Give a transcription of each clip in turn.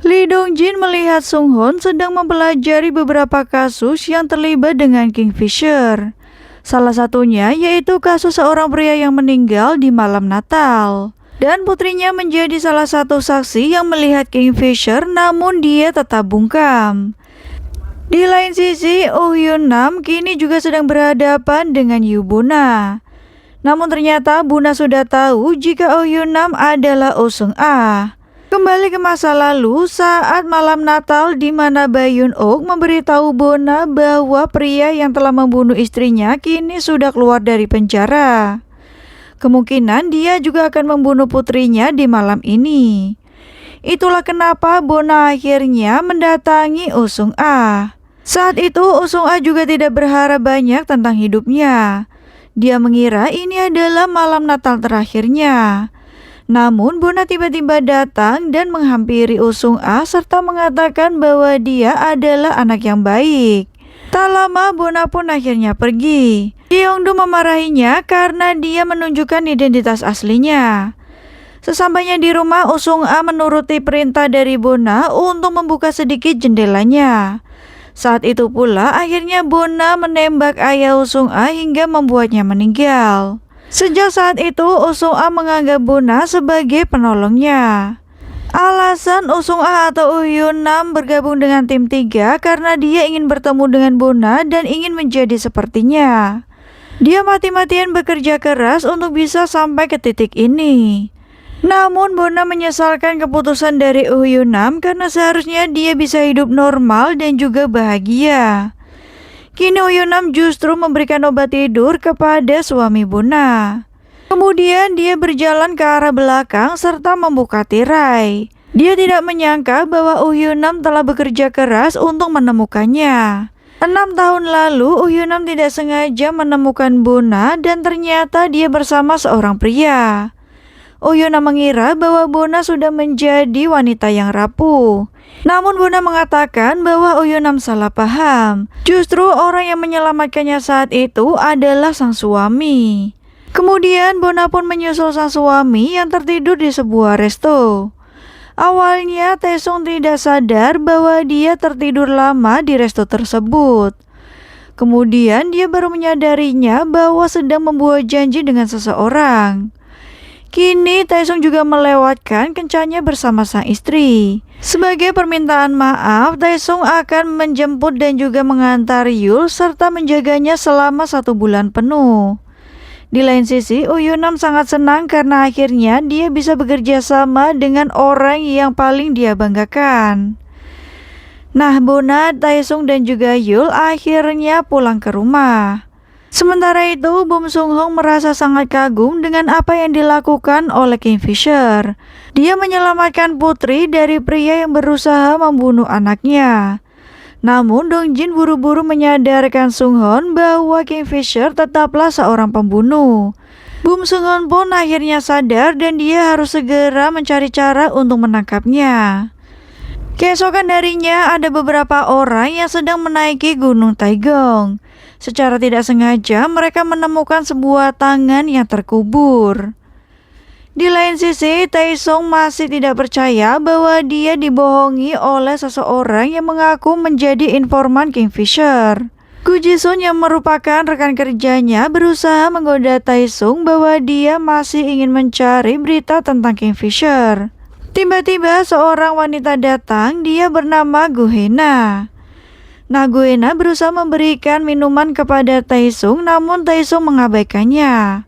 Lee Dongjin melihat Sung Hoon sedang mempelajari beberapa kasus yang terlibat dengan Kingfisher. Salah satunya yaitu kasus seorang pria yang meninggal di malam Natal. Dan putrinya menjadi salah satu saksi yang melihat Kingfisher, namun dia tetap bungkam. Di lain sisi, Oh Hyun Nam kini juga sedang berhadapan dengan Yu Buna. Namun ternyata Buna sudah tahu jika Oh Hyun Nam adalah Oh Seung Ah. Kembali ke masa lalu saat malam Natal di mana Bae-yoon Ok memberitahu Bona bahwa pria yang telah membunuh istrinya kini sudah keluar dari penjara. Kemungkinan dia juga akan membunuh putrinya di malam ini. Itulah kenapa Bona akhirnya mendatangi Oh Seung Ah. Saat itu Oh Seung Ah juga tidak berharap banyak tentang hidupnya. Dia mengira ini adalah malam Natal terakhirnya. Namun Bona tiba-tiba datang dan menghampiri Oh Seung Ah serta mengatakan bahwa dia adalah anak yang baik. Tak lama Bona pun akhirnya pergi. Yeongdu memarahinya karena dia menunjukkan identitas aslinya. Sesampainya di rumah, Oh Seung Ah menuruti perintah dari Bona untuk membuka sedikit jendelanya. Saat itu pula akhirnya Bona menembak ayah Oh Seung Ah hingga membuatnya meninggal. Sejak saat itu, Oh Seung Ah menganggap Bona sebagai penolongnya. Alasan Oh Seung Ah atau Oh Hyun Nam bergabung dengan tim 3 karena dia ingin bertemu dengan Bona dan ingin menjadi sepertinya. Dia mati-matian bekerja keras untuk bisa sampai ke titik ini. Namun Bona menyesalkan keputusan dari Oh Hyun Nam karena seharusnya dia bisa hidup normal dan juga bahagia. Kini Oh Hyun Nam justru memberikan obat tidur kepada suami Bona. Kemudian dia berjalan ke arah belakang serta membuka tirai. Dia tidak menyangka bahwa Oh Hyun Nam telah bekerja keras untuk menemukannya. 6 tahun lalu Oh Hyun Nam tidak sengaja menemukan Bona dan ternyata dia bersama seorang pria. Oh Hyun Nam mengira bahwa Bona sudah menjadi wanita yang rapuh. Namun Bona mengatakan bahwa Oh Hyun Nam salah paham. Justru orang yang menyelamatkannya saat itu adalah sang suami. Kemudian Bona pun menyusul sang suami yang tertidur di sebuah resto. Awalnya Taesung tidak sadar bahwa dia tertidur lama di resto tersebut. Kemudian dia baru menyadarinya bahwa sedang membuat janji dengan seseorang. Kini Taesung juga melewatkan kencannya bersama sang istri. Sebagai permintaan maaf, Taesung akan menjemput dan juga mengantar Yul serta menjaganya selama 1 bulan penuh. Di lain sisi, Oh Hyun Nam sangat senang karena akhirnya dia bisa bekerja sama dengan orang yang paling dia banggakan. Nah, Bona, Taesung dan juga Yul akhirnya pulang ke rumah. Sementara itu, Bum Sung Hong merasa sangat kagum dengan apa yang dilakukan oleh Kingfisher. Dia menyelamatkan putri dari pria yang berusaha membunuh anaknya. Namun Dongjin buru-buru menyadarkan Sung Hoon bahwa Kingfisher tetaplah seorang pembunuh. Bum Sung Hoon pun akhirnya sadar dan dia harus segera mencari cara untuk menangkapnya. Keesokan harinya ada beberapa orang yang sedang menaiki Gunung Taegong. Secara tidak sengaja mereka menemukan sebuah tangan yang terkubur. Di lain sisi, Taesung masih tidak percaya bahwa dia dibohongi oleh seseorang yang mengaku menjadi informan Kingfisher. Gu Jisun yang merupakan rekan kerjanya berusaha menggoda Taesung bahwa dia masih ingin mencari berita tentang Kingfisher. Tiba-tiba seorang wanita datang, dia bernama Gu Hena. Nah, Gu Hena berusaha memberikan minuman kepada Taesung, namun Taesung mengabaikannya.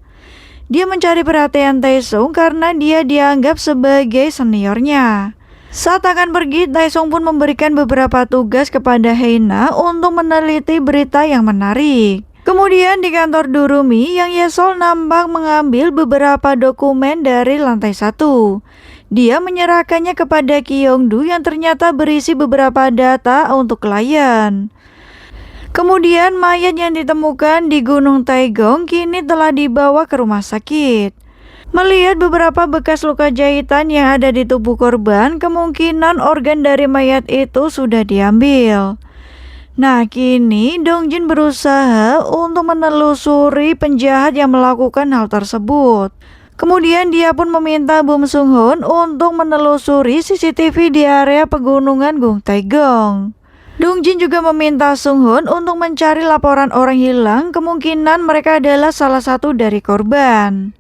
Dia mencari perhatian Taesung karena dia dianggap sebagai seniornya. Saat akan pergi, Taesung pun memberikan beberapa tugas kepada Hena untuk meneliti berita yang menarik. Kemudian di kantor Durumi, Yang Yesol nampak mengambil beberapa dokumen dari lantai 1. Dia menyerahkannya kepada Kyongdu yang ternyata berisi beberapa data untuk klien. Kemudian mayat yang ditemukan di Gunung Taegong kini telah dibawa ke rumah sakit. Melihat beberapa bekas luka jahitan yang ada di tubuh korban, kemungkinan organ dari mayat itu sudah diambil. Nah, kini Dongjin berusaha untuk menelusuri penjahat yang melakukan hal tersebut. Kemudian dia pun meminta Bum Sung Hoon untuk menelusuri CCTV di area pegunungan Gung Taegong. Dong Jin juga meminta Sung Hoon untuk mencari laporan orang hilang, kemungkinan mereka adalah salah satu dari korban.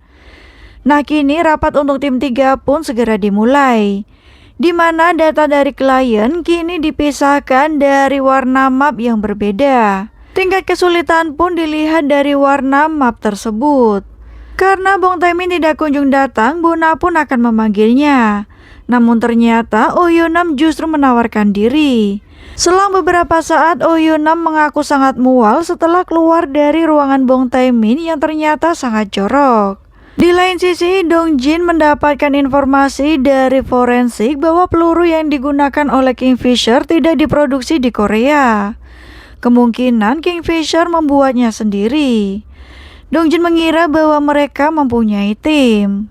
Nah, kini rapat untuk tim 3 pun segera dimulai, di mana data dari klien kini dipisahkan dari warna map yang berbeda. Tingkat kesulitan pun dilihat dari warna map tersebut. Karena Bong Taemin tidak kunjung datang, Bona pun akan memanggilnya. Namun ternyata Oh Yunam justru menawarkan diri. Selang beberapa saat, Oh Yunam mengaku sangat mual setelah keluar dari ruangan Bong Taemin yang ternyata sangat jorok. Di lain sisi, Dong Jin mendapatkan informasi dari forensik bahwa peluru yang digunakan oleh Kingfisher tidak diproduksi di Korea. Kemungkinan Kingfisher membuatnya sendiri. Dong Jin mengira bahwa mereka mempunyai tim.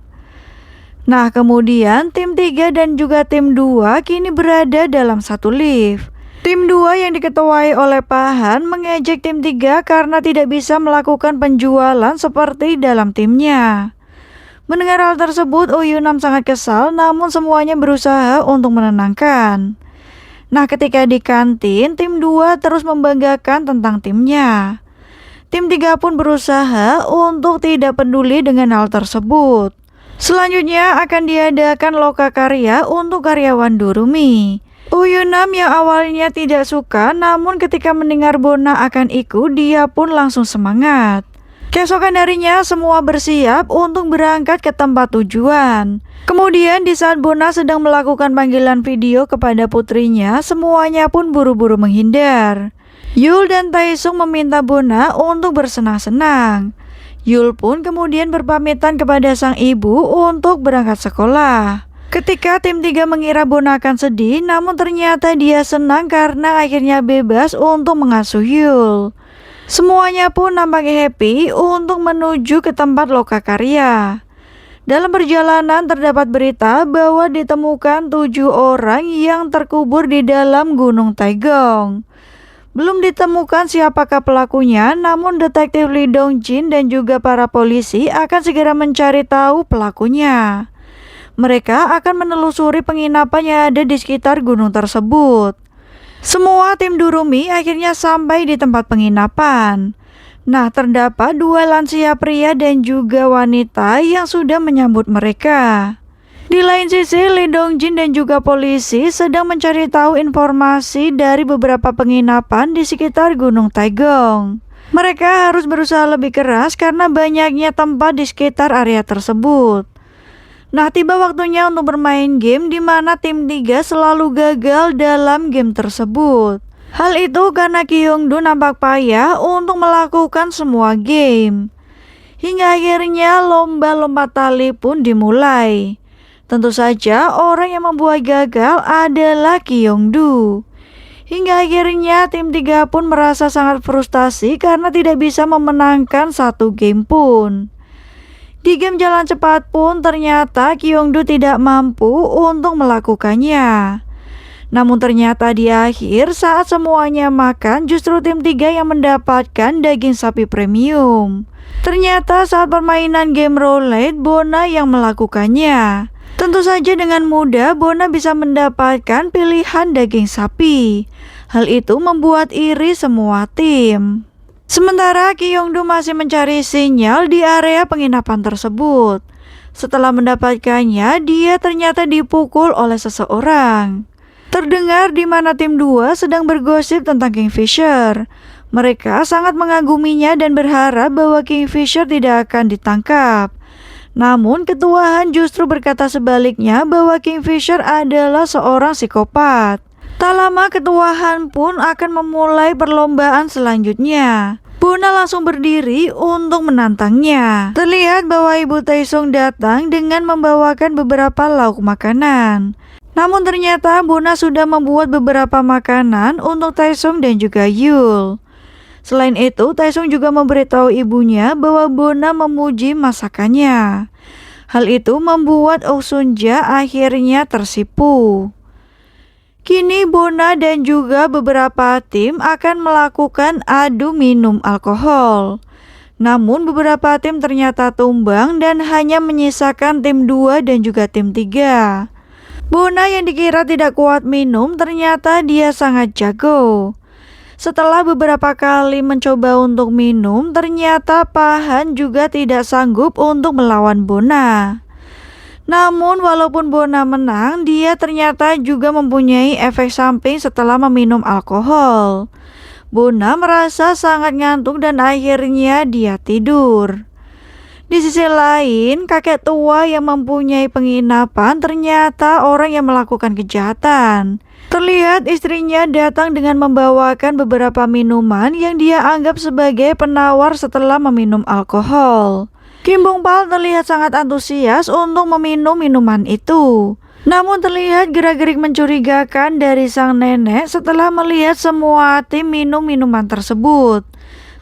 Nah, kemudian tim 3 dan juga tim 2 kini berada dalam satu lift. Tim 2 yang diketuai oleh Pahan mengejek tim 3 karena tidak bisa melakukan penjualan seperti dalam timnya. Mendengar hal tersebut, Oh Yunam sangat kesal, namun semuanya berusaha untuk menenangkan. Nah, ketika di kantin, tim 2 terus membanggakan tentang timnya. Tim 3 pun berusaha untuk tidak peduli dengan hal tersebut. Selanjutnya akan diadakan lokakarya untuk karyawan Durumi. Oh Yunam yang awalnya tidak suka, namun ketika mendengar Bona akan ikut, dia pun langsung semangat. Keesokan harinya semua bersiap untuk berangkat ke tempat tujuan. Kemudian di saat Bona sedang melakukan panggilan video kepada putrinya, semuanya pun buru-buru menghindar. Yul dan Taesung meminta Bona untuk bersenang-senang. Yul pun kemudian berpamitan kepada sang ibu untuk berangkat sekolah. Ketika tim 3 mengira Bona akan sedih, namun ternyata dia senang karena akhirnya bebas untuk mengasuh Yul. Semuanya pun nampak happy untuk menuju ke tempat lokakarya. Dalam perjalanan terdapat berita bahwa ditemukan 7 orang yang terkubur di dalam Gunung Taegong. Belum ditemukan siapakah pelakunya, namun detektif Lee Dong Jin dan juga para polisi akan segera mencari tahu pelakunya. Mereka akan menelusuri penginapan yang ada di sekitar gunung tersebut. Semua tim Durumi akhirnya sampai di tempat penginapan. Nah, terdapat 2 lansia pria dan juga wanita yang sudah menyambut mereka. Di lain sisi, Lee Dong Jin dan juga polisi sedang mencari tahu informasi dari beberapa penginapan di sekitar Gunung Taegong. Mereka harus berusaha lebih keras karena banyaknya tempat di sekitar area tersebut. Nah, tiba waktunya untuk bermain game di mana tim 3 selalu gagal dalam game tersebut. Hal itu karena Kyungdo nampak payah untuk melakukan semua game. Hingga akhirnya lomba lompat tali pun dimulai. Tentu saja orang yang membuat gagal adalah Kyungdo. Hingga akhirnya tim 3 pun merasa sangat frustasi karena tidak bisa memenangkan satu game pun. Di game jalan cepat pun ternyata Kyungdo tidak mampu untuk melakukannya. Namun ternyata di akhir saat semuanya makan, justru tim 3 yang mendapatkan daging sapi premium. Ternyata saat permainan game roulette, Bona yang melakukannya. Tentu saja dengan mudah Bona bisa mendapatkan pilihan daging sapi. Hal itu membuat iri semua tim. Sementara Kyungdo masih mencari sinyal di area penginapan tersebut. Setelah mendapatkannya, dia ternyata dipukul oleh seseorang. Terdengar di mana tim 2 sedang bergosip tentang Kingfisher. Mereka sangat mengaguminya dan berharap bahwa Kingfisher tidak akan ditangkap. Namun Ketua Han justru berkata sebaliknya bahwa Kingfisher adalah seorang psikopat. Tak lama Ketua Han pun akan memulai perlombaan selanjutnya. Bona langsung berdiri untuk menantangnya. Terlihat bahwa Ibu Taesung datang dengan membawakan beberapa lauk makanan. Namun ternyata Bona sudah membuat beberapa makanan untuk Taesung dan juga Yul. Selain itu, Taesung juga memberitahu ibunya bahwa Bona memuji masakannya. Hal itu membuat Oh Sun-ja akhirnya tersipu. Kini Bona dan juga beberapa tim akan melakukan adu minum alkohol. Namun beberapa tim ternyata tumbang dan hanya menyisakan tim 2 dan juga tim 3. Bona yang dikira tidak kuat minum ternyata dia sangat jago. Setelah beberapa kali mencoba untuk minum, ternyata Pahan juga tidak sanggup untuk melawan Bona. Namun walaupun Bona menang, dia ternyata juga mempunyai efek samping setelah meminum alkohol. Bona merasa sangat ngantuk dan akhirnya dia tidur. Di sisi lain, kakek tua yang mempunyai penginapan ternyata orang yang melakukan kejahatan. Terlihat istrinya datang dengan membawakan beberapa minuman yang dia anggap sebagai penawar setelah meminum alkohol. Kim Bong Pal terlihat sangat antusias untuk meminum minuman itu. Namun terlihat gerak-gerik mencurigakan dari sang nenek setelah melihat semua tim minum minuman tersebut.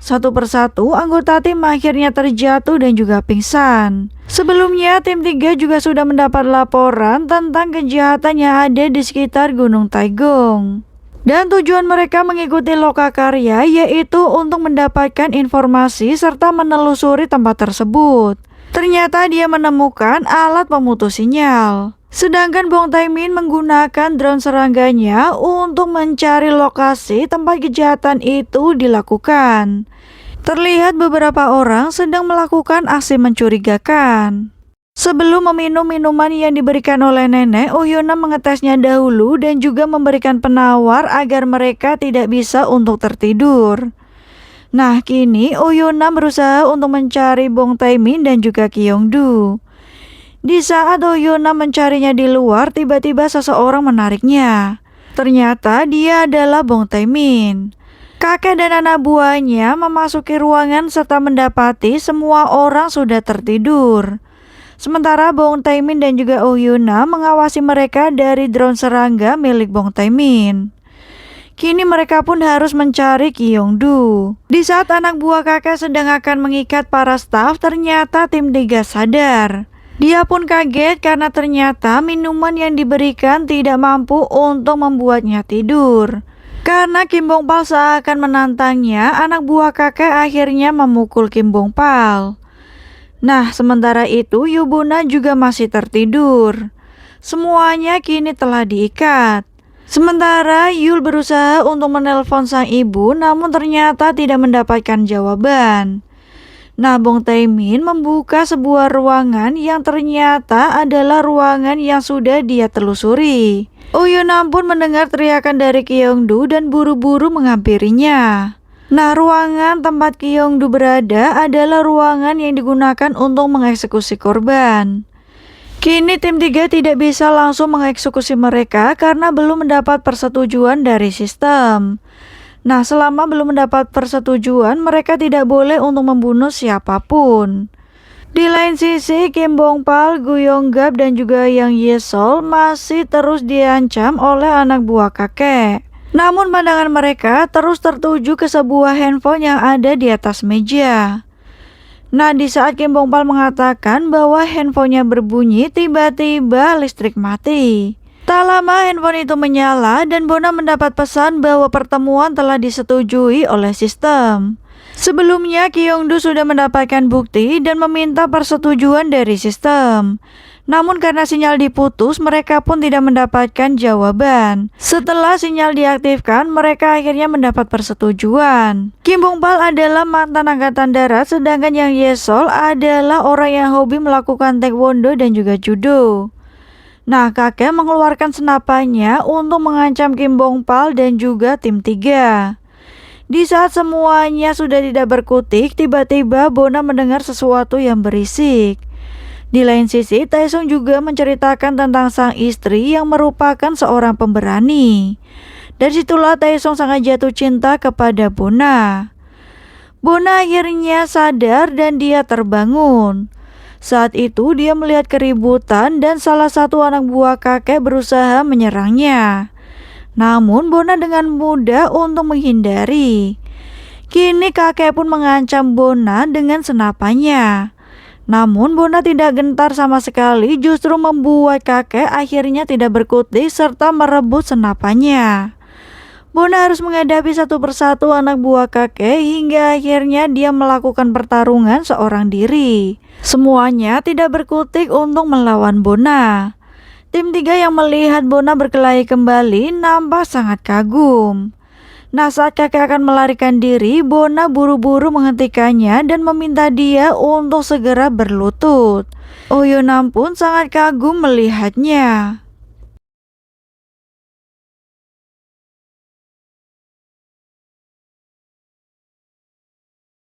Satu persatu anggota tim akhirnya terjatuh dan juga pingsan. Sebelumnya tim 3 juga sudah mendapat laporan tentang kejahatan yang ada di sekitar Gunung Taegong. Dan tujuan mereka mengikuti Lokakarya yaitu untuk mendapatkan informasi serta menelusuri tempat tersebut. Ternyata dia menemukan alat pemutus sinyal. Sedangkan Bong Taemin menggunakan drone serangganya untuk mencari lokasi tempat kejahatan itu dilakukan. Terlihat beberapa orang sedang melakukan aksi mencurigakan. Sebelum meminum minuman yang diberikan oleh nenek, Uyuna mengetesnya dahulu dan juga memberikan penawar agar mereka tidak bisa untuk tertidur. Nah, kini Uyuna berusaha untuk mencari Bong Taemin dan juga Kyongdu. Di saat Uyuna mencarinya di luar, tiba-tiba seseorang menariknya. Ternyata dia adalah Bong Taemin. Kakek dan anak buahnya memasuki ruangan serta mendapati semua orang sudah tertidur. Sementara Bong Taemin dan juga Uyuna mengawasi mereka dari drone serangga milik Bong Taemin. Kini mereka pun harus mencari Kyongdu. Di saat anak buah kakek sedang akan mengikat para staf, ternyata tim 3 sadar. Dia pun kaget karena ternyata minuman yang diberikan tidak mampu untuk membuatnya tidur. Karena Kim Bong Pal seakan menantangnya, anak buah kakek akhirnya memukul Kim Bong Pal. Nah, sementara itu Yubuna juga masih tertidur. Semuanya kini telah diikat. Sementara Yul berusaha untuk menelpon sang ibu, namun ternyata tidak mendapatkan jawaban. Nah, Bong Taemin membuka sebuah ruangan yang ternyata adalah ruangan yang sudah dia telusuri. Uyuna pun mendengar teriakan dari Kyongdu dan buru-buru menghampirinya. Nah, ruangan tempat Kyongdu berada adalah ruangan yang digunakan untuk mengeksekusi korban. Kini tim 3 tidak bisa langsung mengeksekusi mereka karena belum mendapat persetujuan dari sistem. Nah, selama belum mendapat persetujuan, mereka tidak boleh untuk membunuh siapapun. Di lain sisi, Kim Bong Pal, Gu Yonggap, dan juga Yang Yesol masih terus diancam oleh anak buah kakek. Namun pandangan mereka terus tertuju ke sebuah handphone yang ada di atas meja. Nah, di saat Kim Bong Pal mengatakan bahwa handphonenya berbunyi, tiba-tiba listrik mati. Tak lama handphone itu menyala dan Bona mendapat pesan bahwa pertemuan telah disetujui oleh sistem. Sebelumnya Kyongdu sudah mendapatkan bukti dan meminta persetujuan dari sistem. Namun karena sinyal diputus, mereka pun tidak mendapatkan jawaban. Setelah sinyal diaktifkan, mereka akhirnya mendapat persetujuan. Kim Bong Pal adalah mantan angkatan darat, sedangkan Yang Yesol adalah orang yang hobi melakukan taekwondo dan juga judo. Nah, kakek mengeluarkan senapannya untuk mengancam Kim Bong Pal dan juga tim 3. Di saat semuanya sudah tidak berkutik, tiba-tiba Bona mendengar sesuatu yang berisik. Di lain sisi, Taesung juga menceritakan tentang sang istri yang merupakan seorang pemberani. Dari situlah Taesung sangat jatuh cinta kepada Bona. Bona akhirnya sadar dan dia terbangun. Saat itu dia melihat keributan dan salah satu anak buah kakek berusaha menyerangnya. Namun Bona dengan mudah untuk menghindari. Kini kakek pun mengancam Bona dengan senapannya. Namun Bona tidak gentar sama sekali, justru membuat kakek akhirnya tidak berkutik serta merebut senapannya. Bona harus menghadapi satu persatu anak buah kakek hingga akhirnya dia melakukan pertarungan seorang diri. Semuanya tidak berkutik untuk melawan Bona. Tim 3 yang melihat Bona berkelahi kembali nampak sangat kagum. Nah, saat kakek akan melarikan diri, Bona buru-buru menghentikannya dan meminta dia untuk segera berlutut. Oyonam pun sangat kagum melihatnya.